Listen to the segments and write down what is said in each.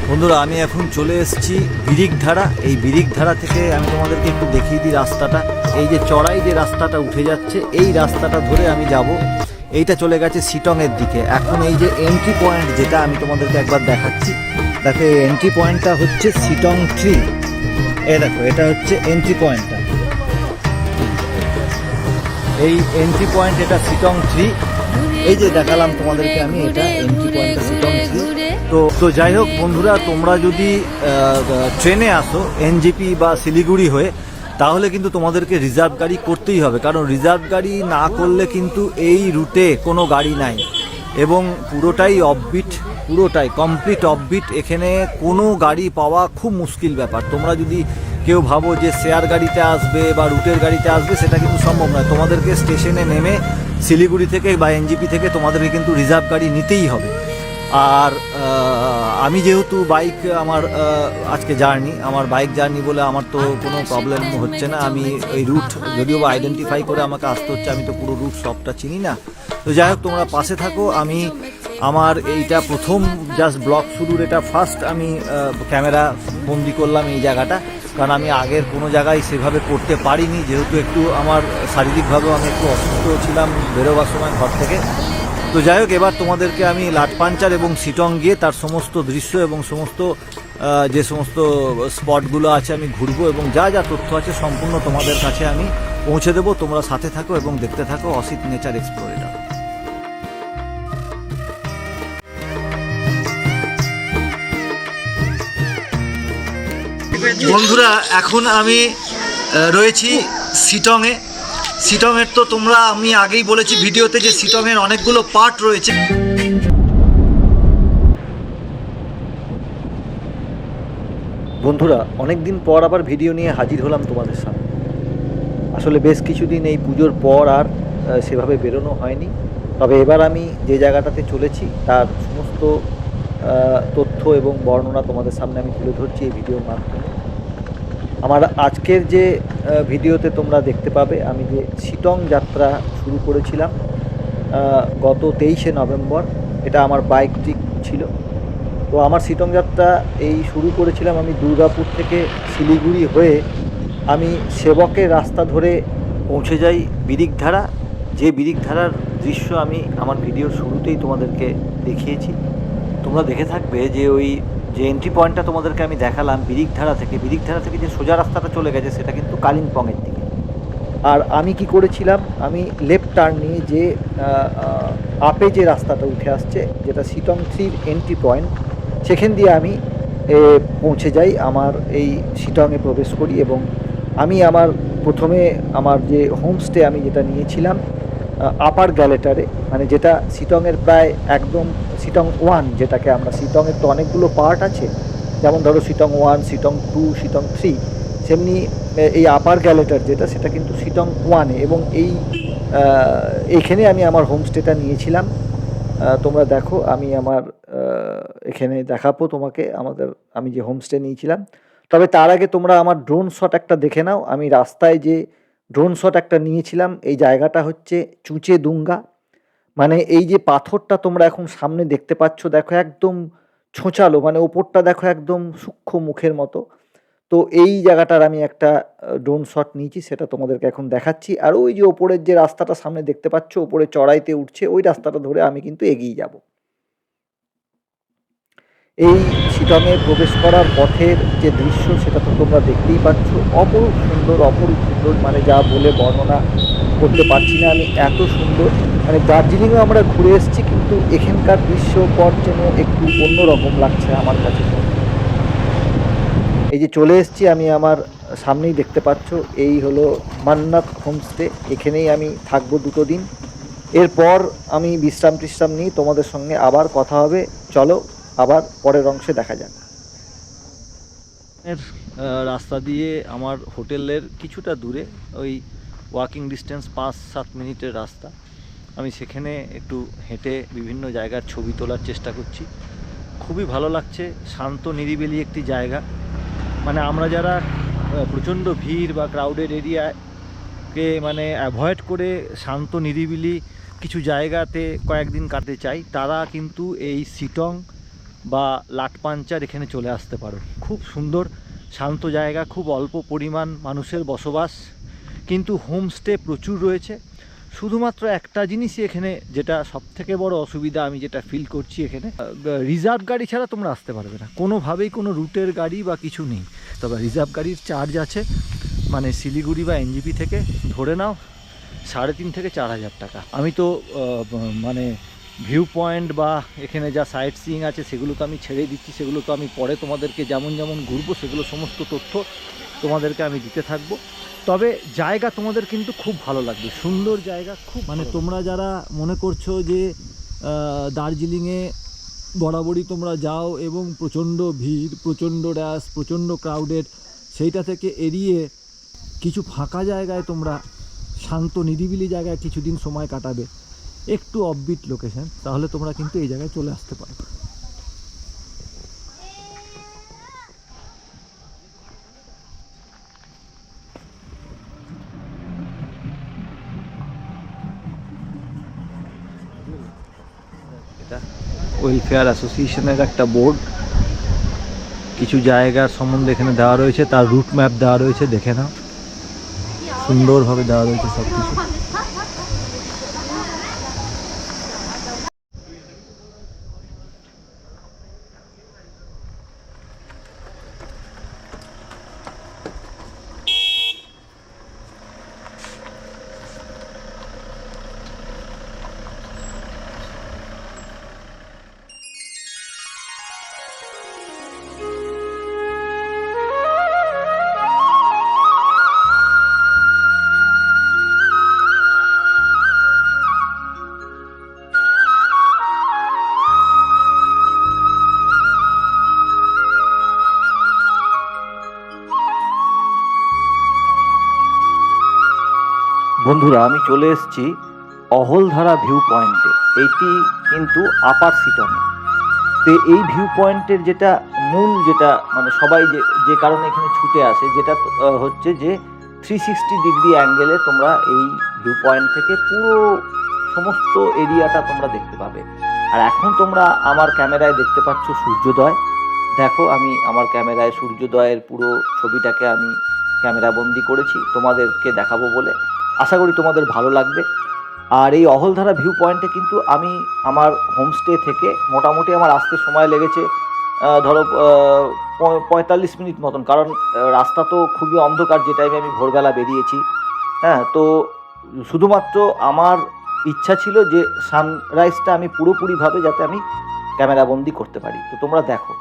বন্ধুরা, আমি এখন চলে এসেছি বিরিকধারা। এই বিরিকধারা থেকে আমি তোমাদেরকে একটু দেখিয়ে দিই রাস্তাটা। এই যে চড়াই যে রাস্তাটা উঠে যাচ্ছে, এই রাস্তাটা ধরে আমি যাব। এইটা চলে গেছে শিটংয়ের দিকে। এখন এই যে এন্ট্রি পয়েন্ট, যেটা আমি তোমাদেরকে একবার দেখাচ্ছি। দেখো, এই এন্ট্রি পয়েন্টটা হচ্ছে শিটং 3। দেখো, এটা হচ্ছে এন্ট্রি পয়েন্টটা। এই এন্ট্রি পয়েন্ট, এটা শিটং 3। এই যে দেখালাম তোমাদেরকে আমি, এটা এন্ট্রি পয়েন্টটা শিটং 3। তো যাই হোক বন্ধুরা, তোমরা যদি ট্রেনে আসো এনজেপি বা শিলিগুড়ি হয়ে, তাহলে কিন্তু তোমাদেরকে রিজার্ভ গাড়ি করতেই হবে। কারণ রিজার্ভ গাড়ি না করলে কিন্তু এই রুটে কোনো গাড়ি নাই, এবং পুরোটাই অফবিট, পুরোটাই কমপ্লিট অফবিট। এখানে কোনো গাড়ি পাওয়া খুব মুশকিল ব্যাপার। তোমরা যদি কেউ ভাবো যে শেয়ার গাড়িতে আসবে বা রুটের গাড়িতে আসবে, সেটা কিন্তু সম্ভব নয়। তোমাদেরকে স্টেশনে নেমে শিলিগুড়ি থেকে বা এনজেপি থেকে তোমাদেরকে কিন্তু রিজার্ভ গাড়ি নিতেই হবে। আর আমি যেহেতু বাইক, আমার আজকে জার্নি, আমার বাইক জার্নি বলে আমার তো কোনো প্রবলেম হচ্ছে না। আমি এই রুট যদিও বা আইডেন্টিফাই করে আমাকে আসতে হচ্ছে, আমি তো পুরো রুট সবটা চিনি না। তো যাই হোক, তোমরা পাশে থাকো। আমি আমার এইটা প্রথম জাস্ট ব্লগ শুরুর এটা ফার্স্ট আমি ক্যামেরা বন্দি করলাম এই জায়গাটা। কারণ আমি আগের কোনো জায়গায় সেভাবে করতে পারিনি, যেহেতু একটু আমার শারীরিকভাবেও আমি একটু অসুস্থ ছিলাম বেরোবার সময় ঘর থেকে। তো যাই হোক, এবার তোমাদেরকে আমি লাটপাঞ্চার এবং শিটং গিয়ে তার সমস্ত দৃশ্য এবং সমস্ত যে সমস্ত স্পটগুলো আছে আমি ঘুরবো, এবং যা যা তথ্য আছে সম্পূর্ণ তোমাদের কাছে আমি পৌঁছে দেবো। তোমরা সাথে থাকো এবং দেখতে থাকো অসিত নেচার এক্সপ্লোরেটর। বন্ধুরা, এখন আমি রয়েছি শিটংয়ে। শিটংয়ের তো তোমরা, আমি আগেই বলেছি ভিডিওতে যে শিটংয়ের অনেকগুলো পার্ট রয়েছে। বন্ধুরা, অনেক দিন পর আবার ভিডিও নিয়ে হাজির হলাম তোমাদের সামনে। আসলে বেশ কিছুদিন এই পুজোর পর আর সেভাবে বেরোনো হয়নি। তবে এবার আমি যে জায়গাটাতে চলেছি তার সমস্ত তথ্য এবং বর্ণনা তোমাদের সামনে আমি তুলে ধরছি এই ভিডিওর মাধ্যমে। আমার আজকের যে ভিডিওতে তোমরা দেখতে পাবে, আমি যে শিটং যাত্রা শুরু করেছিলাম গত 23শে নভেম্বর। এটা আমার বাইক ট্রিপ ছিল। তো আমার শিটং যাত্রা এই শুরু করেছিলাম আমি দুর্গাপুর থেকে শিলিগুড়ি হয়ে। আমি সেবকের রাস্তা ধরে পৌঁছে যাই বিরিকধারা। যে বিরিকধারার দৃশ্য আমি আমার ভিডিওর শুরুতেই তোমাদেরকে দেখিয়েছি। তোমরা দেখে থাকবে যে ওই যে এন্ট্রি পয়েন্টটা তোমাদেরকে আমি দেখালাম বিরিকধারা থেকে যে সোজা রাস্তাটা চলে গেছে, সেটা কিন্তু কালিম্পংয়ের দিকে। আর আমি কি করেছিলাম, আমি লেফট টার্ন নিয়ে যে আপে যে রাস্তাটা উঠে আসছে, যেটা শিটং 3 এন্ট্রি পয়েন্ট, সেখান দিয়ে আমি পৌঁছে যাই, আমার এই শিটংয়ে প্রবেশ করি। এবং আমি আমার প্রথমে আমার যে হোমস্টে আমি যেটা নিয়েছিলাম আপার গ্যালেটারে, মানে যেটা শিটংয়ের প্রায় একদম শিটং 1, যেটাকে আমরা, শিটংয়ের তো অনেকগুলো পার্ট আছে, যেমন ধরো শিটং 1, শিটং 2, শিটং 3, সেমনি এই আপার গ্যালেটার যেটা, সেটা কিন্তু শিটং 1-এ। এবং এইখানে আমি আমার হোমস্টেটা নিয়েছিলাম। তোমরা দেখো, আমি আমার এখানে দেখাবো তোমাকে আমি যে হোমস্টে নিয়েছিলাম। তবে তার আগে তোমরা আমার ড্রোন শট একটা দেখে নাও। আমি রাস্তায় যে ড্রোন শট একটা নিয়েছিলাম, এই জায়গাটা হচ্ছে চুচে দুঙ্গা। মানে এই যে পাথরটা তোমরা এখন সামনে দেখতে পাচ্ছ, দেখো একদম ছোঁচালো, মানে ওপরটা দেখো একদম সূক্ষ্ম মুখের মতো। তো এই জায়গাটার আমি একটা ড্রোন শট নিয়েছি, সেটা তোমাদেরকে এখন দেখাচ্ছি। আর ওই যে ওপরের যে রাস্তাটা সামনে দেখতে পাচ্ছ, ওপরে চড়াইতে উঠছে, ওই রাস্তাটা ধরে আমি কিন্তু এগিয়ে যাব। এই শিটংয়ে প্রবেশ করার পথের যে দৃশ্য, সেটা তো তোমরা দেখতেই পাচ্ছ। অপরূপ সুন্দর, অপরূপ সুন্দর, মানে যা বলে বর্ণনা করতে পারছি না আমি, এত সুন্দর। মানে দার্জিলিংও আমরা ঘুরে এসেছি, কিন্তু এখানকার দৃশ্যপট যেন একটু অন্যরকম লাগছে আমার কাছে। এই যে চলে এসেছি আমি, আমার সামনেই দেখতে পাচ্ছ, এই হলো মান্নাত হোমস্টে। এখানেই আমি থাকবো 2 দিন। এরপর আমি বিশ্রাম নিই, তোমাদের সঙ্গে আবার কথা হবে। চলো আবার পরের অংশে দেখা যাক। রাস্তা দিয়ে আমার হোটেলের কিছুটা দূরে, ওই ওয়াকিং ডিস্টেন্স 5-7 মিনিটের রাস্তা। আমি সেখানে একটু হেঁটে বিভিন্ন জায়গার ছবি তোলার চেষ্টা করছি। খুবই ভালো লাগছে, শান্ত নিরিবিলি একটি জায়গা। মানে আমরা যারা প্রচণ্ড ভিড় বা ক্রাউডেড এরিয়াকে মানে অ্যাভয়েড করে শান্ত নিরিবিলি কিছু জায়গাতে কয়েকদিন কাটাতে চাই, তারা কিন্তু এই শিটং বা লাটপাঞ্চার এখানে চলে আসতে পারো। খুব সুন্দর শান্ত জায়গা, খুব অল্প পরিমাণ মানুষের বসবাস, কিন্তু হোমস্টে প্রচুর রয়েছে। শুধুমাত্র একটা জিনিসই এখানে যেটা সবথেকে বড় অসুবিধা আমি যেটা ফিল করছি, এখানে রিজার্ভ গাড়ি ছাড়া তোমরা আসতে পারবে না, কোনোভাবেই কোনো রুটের গাড়ি বা কিছু নেই। তবে রিজার্ভ গাড়ির চার্জ আছে, মানে শিলিগুড়ি বা এনজিপি থেকে ধরে নাও 3,500 থেকে 4,000 টাকা। আমি তো মানে ভিউ পয়েন্ট বা এখানে যা সাইট সিইং আছে সেগুলো তো আমি ছেড়ে দিচ্ছি, সেগুলো তো আমি পরে তোমাদেরকে যেমন যেমন ঘুরবো সেগুলো সমস্ত তথ্য তোমাদেরকে আমি দিতে থাকবো। তবে জায়গা তোমাদের কিন্তু খুব ভালো লাগবে, সুন্দর জায়গা, খুব মানে তোমরা যারা মনে করছো যে দার্জিলিংয়ে বরাবরই তোমরা যাও এবং প্রচণ্ড ভিড়, প্রচণ্ড র্যাশ, প্রচণ্ড ক্রাউডেড, সেইটা থেকে এড়িয়ে কিছু ফাঁকা জায়গায় তোমরা শান্ত নিরিবিলি জায়গায় কিছুদিন সময় কাটাবে, একটু অফবিট লোকেশন, তাহলে তোমরা কিন্তু এই জায়গায় চলে আসতে পারো। এটা ওয়েলফেয়ার অ্যাসোসিয়েশনের একটা বোর্ড, কিছু জায়গার সম্বন্ধে এখানে দেওয়া রয়েছে, তার রুট ম্যাপ দেওয়া রয়েছে, দেখে নাও, সুন্দরভাবে দেওয়া রয়েছে সব কিছু। বন্ধুরা, আমি চলে এসেছি অহলধারা ভিউ পয়েন্টে। এইটি কিন্তু আপার সিটনে। তো এই ভিউ পয়েন্টের যেটা মূল, যেটা মানে সবাই যে কারণে এখানে ছুটে আসে, যেটা হচ্ছে যে 360 ডিগ্রি অ্যাঙ্গেলে তোমরা এই ভিউ পয়েন্ট থেকে পুরো সমস্ত এরিয়াটা তোমরা দেখতে পাবে। আর এখন তোমরা আমার ক্যামেরায় দেখতে পাচ্ছ সূর্যোদয়। দেখো, আমি আমার ক্যামেরায় সূর্যোদয়ের পুরো ছবিটাকে আমি ক্যামেরাবন্দি করেছি তোমাদেরকে দেখাবো বলে। আশা করি তোমাদের ভালো লাগবে। আর এই অহলধারা ভিউ পয়েন্টে কিন্তু আমি আমার হোমস্টে থেকে মোটামুটি আমার আসতে সময় লেগেছে ধরো 45 মিনিট মতন, কারণ রাস্তা তো খুবই অন্ধকার যে টাইমে আমি ভোরবেলা বেরিয়েছি। হ্যাঁ, তো শুধুমাত্র আমার ইচ্ছা ছিল যে সানরাইজটা আমি পুরোপুরিভাবে যাতে আমি ক্যামেরাবন্দি করতে পারি। তো তোমরা দেখো।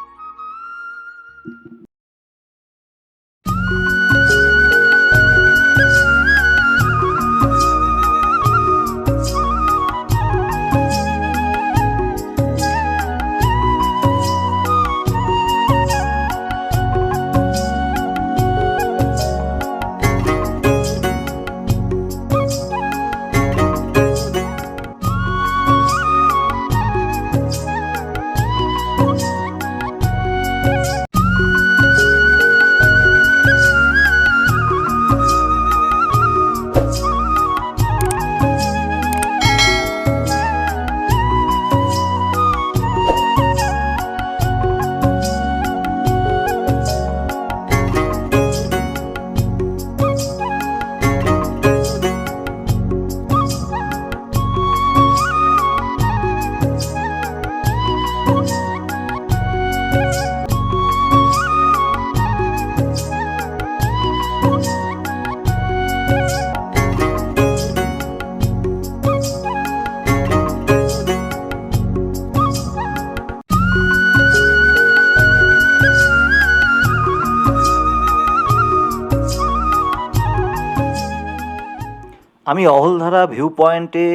আমি অহলধারা ভিউ পয়েন্টে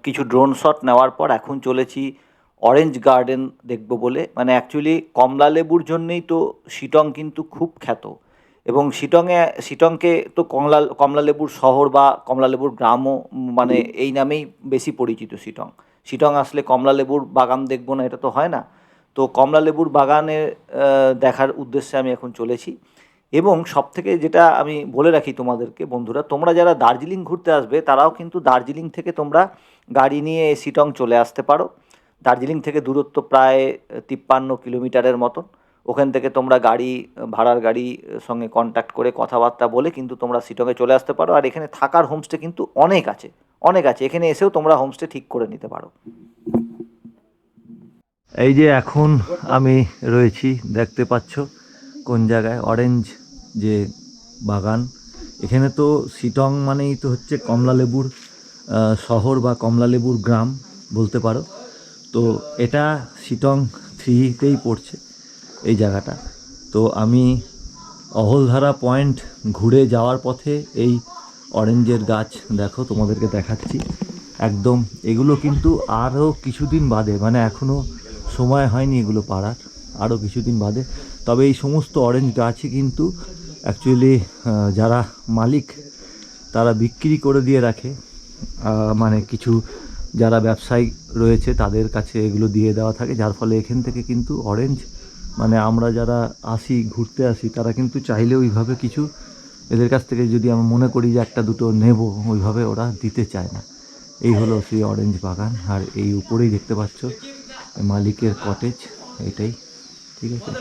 কিছু ড্রোন শট নেওয়ার পর এখন চলেছি অরেঞ্জ গার্ডেন দেখব বলে। মানে অ্যাকচুয়ালি কমলা লেবুর জন্যেই তো শিটং কিন্তু খুব খ্যাত, এবং শিটংকে তো কমলা লেবুর শহর বা কমলা লেবুর গ্রামও মানে এই নামেই বেশি পরিচিত। শিটং আসলে কমলা লেবুর বাগান দেখবো না, এটা তো হয় না। তো কমলা লেবুর বাগানে দেখার উদ্দেশ্যে আমি এখন চলেছি। এবং সবথেকে যেটা আমি বলে রাখি তোমাদেরকে, বন্ধুরা, তোমরা যারা দার্জিলিং ঘুরতে আসবে তারাও কিন্তু দার্জিলিং থেকে তোমরা গাড়ি নিয়ে শিটং চলে আসতে পারো। দার্জিলিং থেকে দূরত্ব প্রায় 53 কিলোমিটারের মতন। ওখান থেকে তোমরা গাড়ি, ভাড়ার গাড়ির সঙ্গে কন্ট্যাক্ট করে কথাবার্তা বলে কিন্তু তোমরা শিটংয়ে চলে আসতে পারো। আর এখানে থাকার হোমস্টে কিন্তু অনেক আছে, অনেক আছে। এখানে এসেও তোমরা হোমস্টে ঠিক করে নিতে পারো। এই যে এখন আমি রয়েছি, দেখতে পাচ্ছ কোন জায়গায়, অরেঞ্জ যে বাগান। এখানে তো শিটং মানেই তো হচ্ছে কমলালেবুর শহর বা কমলালেবুর গ্রাম বলতে পারো। তো এটা শিটং 3তেই পড়ছে এই জায়গাটা। তো আমি অহলধারা পয়েন্ট ঘুরে যাওয়ার পথে এই অরেঞ্জের গাছ দেখো, তোমাদেরকে দেখাচ্ছি একদম। এগুলো কিন্তু আরও কিছুদিন বাদে, মানে এখনও সময় হয়নি এগুলো পাড়ার, আরও কিছুদিন বাদে। তবে এই সমস্ত অরেঞ্জ গাছই কিন্তু অ্যাকচুয়ালি যারা মালিক তারা বিক্রি করে দিয়ে রাখে, মানে কিছু যারা ব্যবসায়ী রয়েছে তাদের কাছে এগুলো দিয়ে দেওয়া থাকে, যার ফলে এখান থেকে কিন্তু অরেঞ্জ, মানে আমরা যারা আসি, ঘুরতে আসি, তারা কিন্তু চাইলে ওইভাবে কিছু এদের কাছ থেকে যদি আমরা মনে করি যে একটা দুটো নেব, ওইভাবে ওরা দিতে চায় না। এই হলো সেই অরেঞ্জ বাগান। আর এই উপরেই দেখতে পাচ্ছ মালিকের কটেজ, এটাই। ঠিক আছে।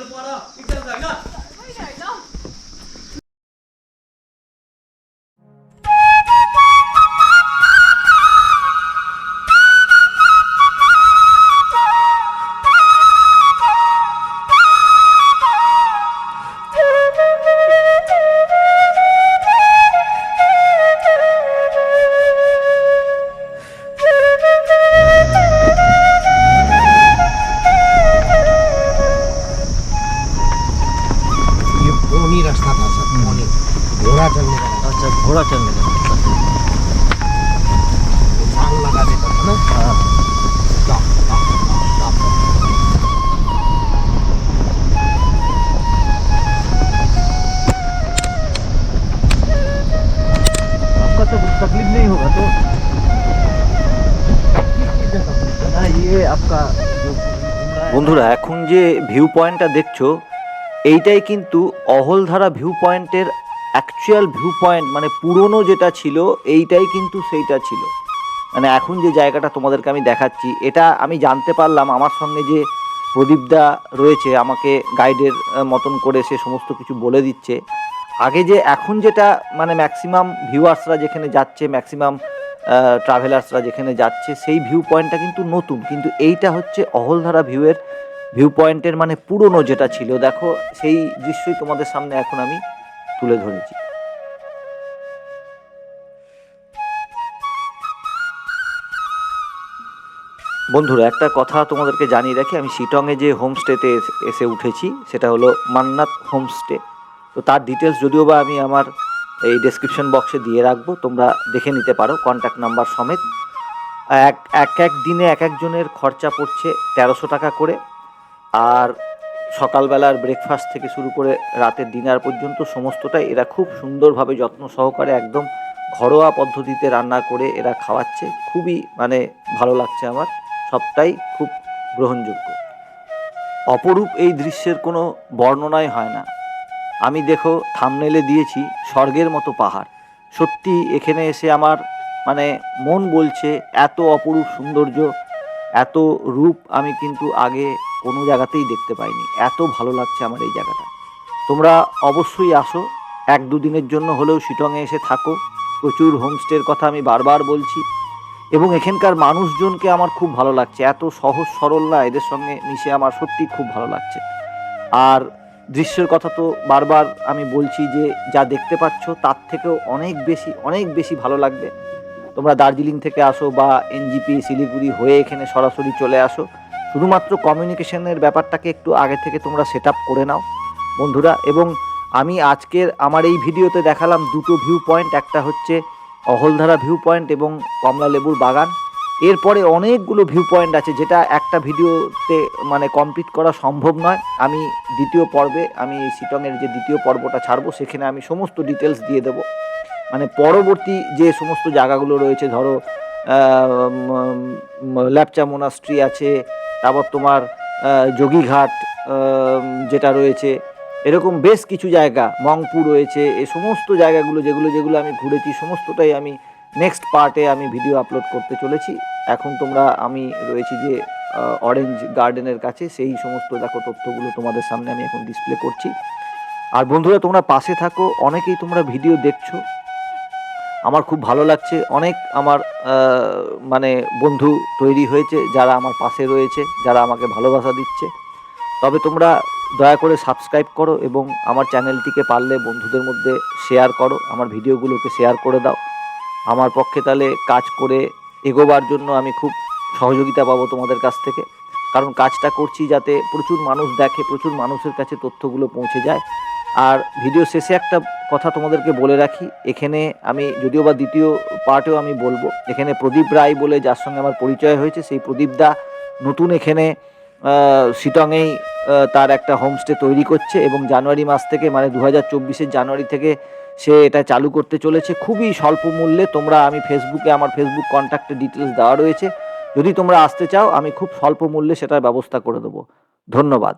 ये रास्ता था सर, पोनी घोड़ा चलने का रास्ता। अच्छा, घोड़ा चलने का रास्ता। सांग लगा देता था ना। हाँ। Stop stop stop stop. आपका तो कुछ तकलीफ नहीं होगा तो ना, ये आपका जो বন্ধুরা, এখন যে ভিউ পয়েন্টটা দেখছো এইটাই কিন্তু অহলধারা ভিউ পয়েন্টের অ্যাকচুয়াল ভিউ পয়েন্ট, মানে পুরনো যেটা ছিল এইটাই কিন্তু সেইটা ছিল। মানে এখন যে জায়গাটা তোমাদেরকে আমি দেখাচ্ছি, এটা আমি জানতে পারলাম আমার সঙ্গে যে প্রদীপদা রয়েছে, আমাকে গাইডের মতন করে সে সমস্ত কিছু বলে দিচ্ছে। আগে যে এখন যেটা মানে ম্যাক্সিমাম ভিউয়ার্সরা যেখানে যাচ্ছে, ম্যাক্সিমাম ট্রাভেলার্সরা যেখানে যাচ্ছে, সেই ভিউ পয়েন্টটা কিন্তু নতুন, কিন্তু এইটা হচ্ছে অহলধারা ভিউ পয়েন্টের মানে পুরনো যেটা ছিল। দেখো সেই দৃশ্যই তোমাদের সামনে এখন আমি তুলে ধরেছি। বন্ধুরা, একটা কথা তোমাদেরকে জানিয়ে রাখি, আমি শিটংয়ে যে হোমস্টেতে এসে উঠেছি সেটা হলো মান্নাত হোমস্টে। তো তার ডিটেলস যদিও বা আমি আমার এই ডেসক্রিপশন বক্সে দিয়ে রাখবো, তোমরা দেখে নিতে পারো কন্ট্যাক্ট নাম্বার সমেত। এক দিনে এক একজনের খরচা পড়ছে 1300 টাকা করে। আর সকালবেলার ব্রেকফাস্ট থেকে শুরু করে রাতের ডিনার পর্যন্ত সমস্তটাই এরা খুব সুন্দরভাবে যত্ন সহকারে একদম ঘরোয়া পদ্ধতিতে রান্না করে এরা খাওয়াচ্ছে। খুবই মানে ভালো লাগছে আমার, সবটাই খুব গ্রহণযোগ্য। অপরূপ এই দৃশ্যের কোনো বর্ণনাই হয় না। আমি দেখো থাম্বনেলে দিয়েছি স্বর্গের মতো পাহাড়। সত্যি এখানে এসে আমার মানে মন বলছে এত অপরূপ সৌন্দর্য, এত রূপ আমি কিন্তু আগে কোনো জায়গাতেই দেখতে পাইনি। এত ভালো লাগছে আমার এই জায়গাটা। তোমরা অবশ্যই আসো, 1-2 দিনের জন্য হলেও শিটংয়ে এসে থাকো। প্রচুর হোমস্টের কথা আমি বারবার বলছি, এবং এখানকার মানুষজনকে আমার খুব ভালো লাগছে। এত সহজ সরল না, এদের সঙ্গে মিশে আমার সত্যি খুব ভালো লাগছে। আর দৃশ্যের কথা তো বারবার আমি বলছি যে যা দেখতে পাচ্ছ তার থেকেও অনেক বেশি ভালো লাগবে। তোমরা দার্জিলিং থেকে আসো বা এনজিপি শিলিগুড়ি হয়ে এখানে সরাসরি চলে আসো, শুধুমাত্র কমিউনিকেশনের ব্যাপারটাকে একটু আগে থেকে তোমরা সেট আপ করে নাও বন্ধুরা। এবং আমি আজকের আমার এই ভিডিওতে দেখালাম দুটো ভিউ পয়েন্ট, একটা হচ্ছে অহলধারা ভিউ পয়েন্ট এবং কমলালেবুর বাগান। এরপরে অনেকগুলো ভিউ পয়েন্ট আছে যেটা একটা ভিডিওতে মানে কমপ্লিট করা সম্ভব নয়। আমি দ্বিতীয় পর্বে, আমি এই শিটংয়ের যে দ্বিতীয় পর্বটা ছাড়বো সেখানে আমি সমস্ত ডিটেলস দিয়ে দেবো। মানে পরবর্তী যে সমস্ত জায়গাগুলো রয়েছে, ধরো ল্যাপচা মোনাস্ট্রি আছে, তারপর তোমার যোগীঘাট যেটা রয়েছে, এরকম বেশ কিছু জায়গা, মংপু রয়েছে, এই সমস্ত জায়গাগুলো যেগুলো আমি ঘুরেছি সমস্তটাই আমি নেক্সট পার্টে আমি ভিডিও আপলোড করতে চলেছি। এখন তোমরা আমি রয়েছি যে অরেঞ্জ গার্ডেনের কাছে, সেই সমস্ত দেখো তথ্যগুলো তোমাদের সামনে আমি এখন ডিসপ্লে করছি। আর বন্ধুরা, তোমরা পাশে থাকো, অনেকেই তোমরা ভিডিও দেখছো, আমার খুব ভালো লাগছে। অনেক আমার মানে বন্ধু তৈরি হয়েছে যারা আমার পাশে রয়েছে, যারা আমাকে ভালোবাসা দিচ্ছে। তবে তোমরা দয়া করে সাবস্ক্রাইব করো এবং আমার চ্যানেলটিকে পারলে বন্ধুদের মধ্যে শেয়ার করো, আমার ভিডিওগুলোকে শেয়ার করে দাও। আমার পক্ষে তাহলে কাজ করে এগোবার জন্য আমি খুব সহযোগিতা পাবো তোমাদের কাছ থেকে, কারণ কাজটা করছি যাতে প্রচুর মানুষ দেখে, প্রচুর মানুষের কাছে তথ্যগুলো পৌঁছে যায়। আর ভিডিও শেষে একটা কথা তোমাদেরকে বলে রাখি, এখানে আমি যদিও বা দ্বিতীয় পার্টেও আমি বলবো, এখানে প্রদীপ রায় বলে যার সঙ্গে আমার পরিচয় হয়েছে, সেই প্রদীপদা নতুন এখানে শিটংয়েই তার একটা হোমস্টে তৈরি করছে এবং জানুয়ারি মাস থেকে, মানে 2024-এর জানুয়ারি থেকে সে এটা চালু করতে চলেছে খুবই স্বল্প মূল্যে। তোমরা, আমি ফেসবুকে, আমার ফেসবুক কন্ট্যাক্টে ডিটেলস দেওয়া রয়েছে, যদি তোমরা আসতে চাও আমি খুব স্বল্প মূল্যে সেটার ব্যবস্থা করে দেবো। ধন্যবাদ।